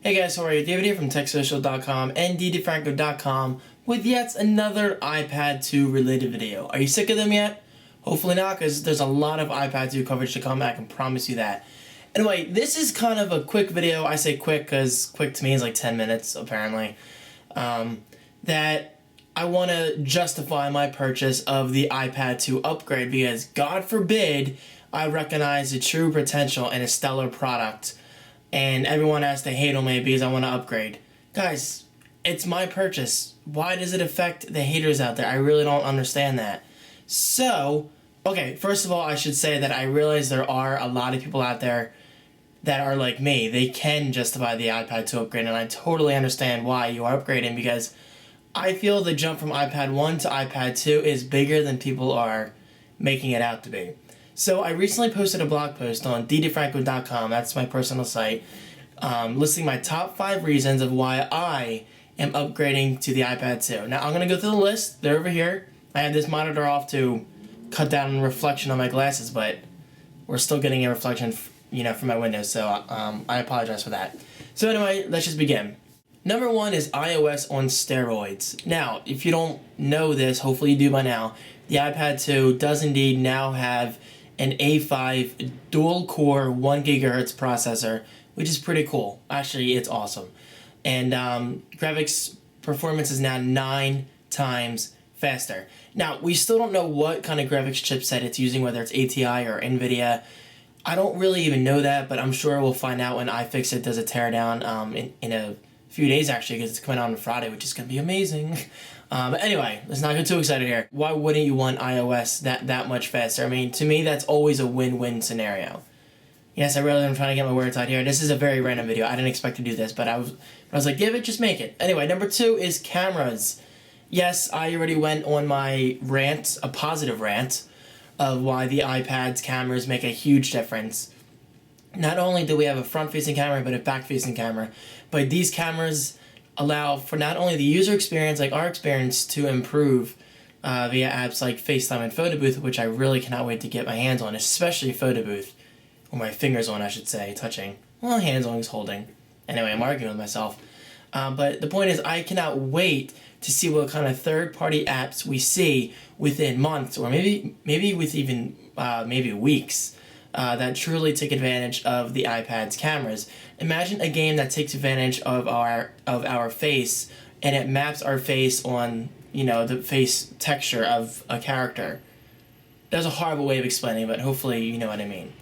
Hey guys, how are you? David here from TechSocial.com and ddfranco.com with yet another iPad 2 related video. Are you sick of them yet? Hopefully not, because there's a lot of iPad 2 coverage to come. I can promise you that. Anyway, this is kind of a quick video. I say quick because quick to me is like 10 minutes, apparently. That I want to justify my purchase of the iPad 2 upgrade because, God forbid, I recognize the true potential in a stellar product and everyone has to hate on me because I want to upgrade. Guys, it's my purchase. Why does it affect the haters out there? I really don't understand that. So, okay, first of all, I should say that I realize there are a lot of people out there that are like me. They can justify the iPad 2 upgrade, and I totally understand why you are upgrading, because I feel the jump from iPad 1 to iPad 2 is bigger than people are making it out to be. So I recently posted a blog post on ddfranco.com, that's my personal site, listing my top 5 reasons of why I am upgrading to the iPad 2. Now I'm going to go through the list. They're over here. I have this monitor off to cut down on reflection on my glasses, but we're still getting a reflection from my windows, so I apologize for that. So anyway, let's just begin. Number 1 is iOS on steroids. Now, if you don't know this, hopefully you do by now, the iPad 2 does indeed now have an A5 dual-core 1 GHz processor, which is pretty cool. Actually, it's awesome. And graphics performance is now 9 times faster. Now, we still don't know what kind of graphics chipset it's using, whether it's ATI or NVIDIA. I don't really even know that, but I'm sure we'll find out when iFixit does a teardown in a few days, actually, because it's coming out on Friday, which is going to be amazing. But anyway, let's not get too excited here. Why wouldn't you want iOS that much faster? I mean, to me, that's always a win-win scenario. Yes, I really am trying to get my words out here. This is a very random video. I didn't expect to do this, but I was like, give it, just make it. Anyway, number 2 is cameras. Yes, I already went on my rant, a positive rant, of why the iPad's cameras make a huge difference. Not only do we have a front-facing camera, but a back-facing camera. But these cameras allow for not only the user experience, like our experience, to improve via apps like FaceTime and Photo Booth, which I really cannot wait to get my hands on, especially Photo Booth. Or my fingers on, I should say, touching. Well, hands on is holding. Anyway, I'm arguing with myself. But the point is, I cannot wait to see what kind of third-party apps we see within months, or maybe with even maybe weeks, that truly take advantage of the iPad's cameras. Imagine a game that takes advantage of our face, and it maps our face on the face texture of a character. That's a horrible way of explaining, but hopefully you know what I mean.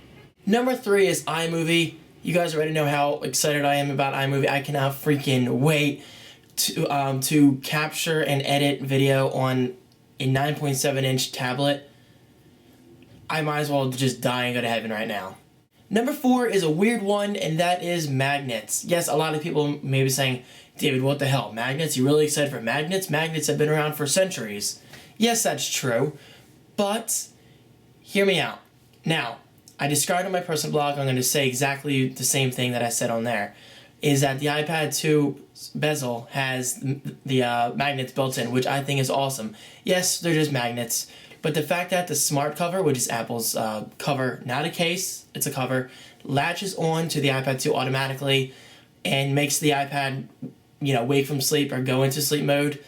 Number 3 is iMovie. You guys already know how excited I am about iMovie. I cannot freaking wait to capture and edit video on a 9.7-inch tablet. I might as well just die and go to heaven right now. Number 4 is a weird one, and that is magnets. Yes, a lot of people may be saying, David, what the hell? Magnets? You really excited for magnets? Magnets have been around for centuries. Yes, that's true, but hear me out. Now, I described on my personal blog, I'm going to say exactly the same thing that I said on there, is that the iPad 2 bezel has the magnets built in, which I think is awesome. Yes, they're just magnets, but the fact that the smart cover, which is Apple's cover, not a case, it's a cover, latches on to the iPad 2 automatically and makes the iPad, wake from sleep or go into sleep mode.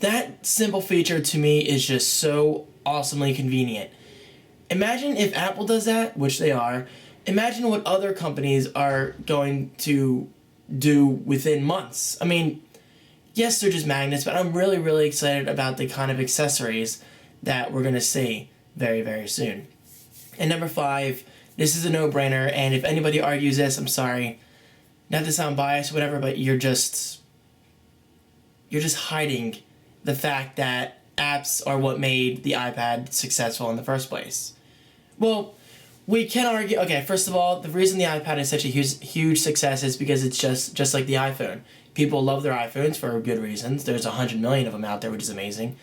That simple feature to me is just so awesomely convenient. Imagine if Apple does that, which they are. Imagine what other companies are going to do within months. I mean, yes, they're just magnets, but I'm really, really excited about the kind of accessories that we're going to see very, very soon. And number 5, this is a no-brainer, and if anybody argues this, I'm sorry. Not to sound biased or whatever, but you're just hiding the fact that apps are what made the iPad successful in the first place. Well, we can argue, okay, first of all, the reason the iPad is such a huge success is because it's just like the iPhone. People love their iPhones for good reasons. There's 100 million of them out there, which is amazing.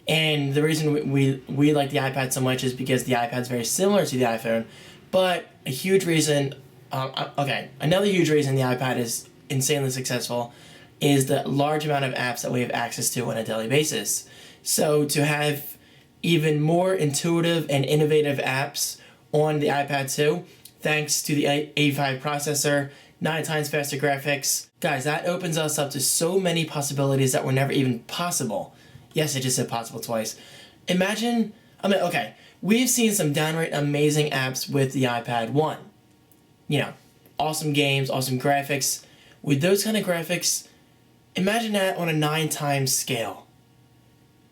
And the reason we like the iPad so much is because the iPad's very similar to the iPhone. But a huge reason, another huge reason the iPad is insanely successful is the large amount of apps that we have access to on a daily basis. So to have even more intuitive and innovative apps on the iPad 2, thanks to the A5 processor 9 times faster graphics. Guys, that opens us up to so many possibilities that were never even possible. Yes, I just said possible twice. Imagine, okay, we've seen some downright amazing apps with the iPad 1. You know, awesome games, awesome graphics. With those kind of graphics, imagine that on a 9 times scale.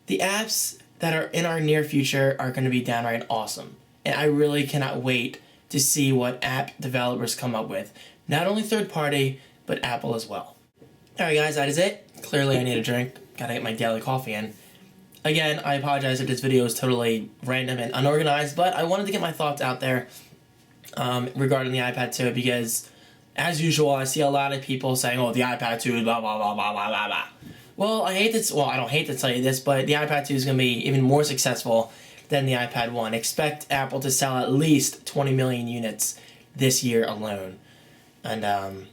The apps that are in our near future are going to be downright awesome. And I really cannot wait to see what app developers come up with. Not only third party, but Apple as well. Alright guys, that is it. Clearly I need a drink. Gotta get my daily coffee in. Again, I apologize if this video is totally random and unorganized, but I wanted to get my thoughts out there regarding the iPad 2 because, as usual, I see a lot of people saying, oh, the iPad 2 is blah, blah, blah, blah, blah, blah, blah. Well, I don't hate to tell you this, but the iPad 2 is going to be even more successful than the iPad 1. Expect Apple to sell at least 20 million units this year alone. And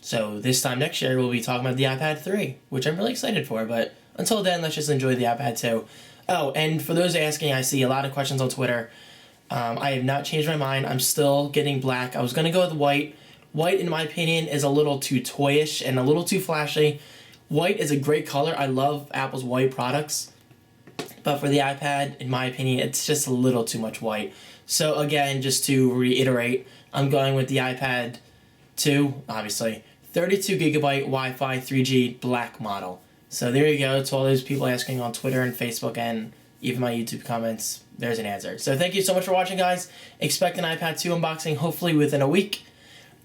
so this time next year, we'll be talking about the iPad 3, which I'm really excited for. But until then, let's just enjoy the iPad 2. Oh, and for those asking, I see a lot of questions on Twitter. I have not changed my mind. I'm still getting black. I was going to go with white. White, in my opinion, is a little too toyish and a little too flashy. White is a great color. I love Apple's white products. But for the iPad, in my opinion, it's just a little too much white. So again, just to reiterate, I'm going with the iPad 2, obviously. 32 gigabyte Wi-Fi 3G black model. So there you go. To all those people asking on Twitter and Facebook and even my YouTube comments, there's an answer. So thank you so much for watching, guys. Expect an iPad 2 unboxing hopefully within a week.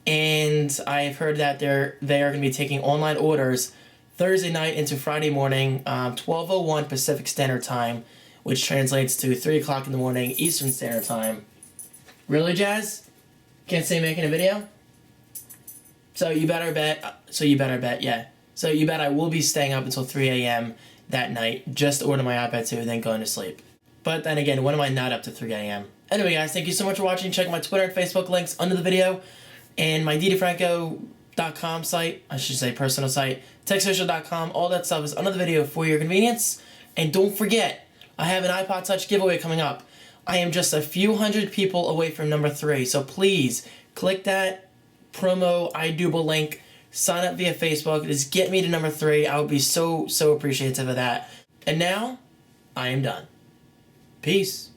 And I've heard that they are going to be taking online orders Thursday night into Friday morning, 12:01 Pacific Standard Time, which translates to 3 o'clock in the morning Eastern Standard Time. Really, Jazz? Can't say making a video? So you better bet, yeah. So you bet I will be staying up until 3 a.m. that night just to order my iPad 2 and then going to sleep. But then again, when am I not up to 3 a.m.? Anyway, guys, thank you so much for watching. Check my Twitter and Facebook links under the video. And my ddfranco.com site, I should say personal site, techsocial.com, all that stuff is under the video for your convenience. And don't forget, I have an iPod Touch giveaway coming up. I am just a few hundred people away from number 3, so please click that promo iDouble link, sign up via Facebook, just get me to number 3. I would be so appreciative of that. And now, I am done. Peace.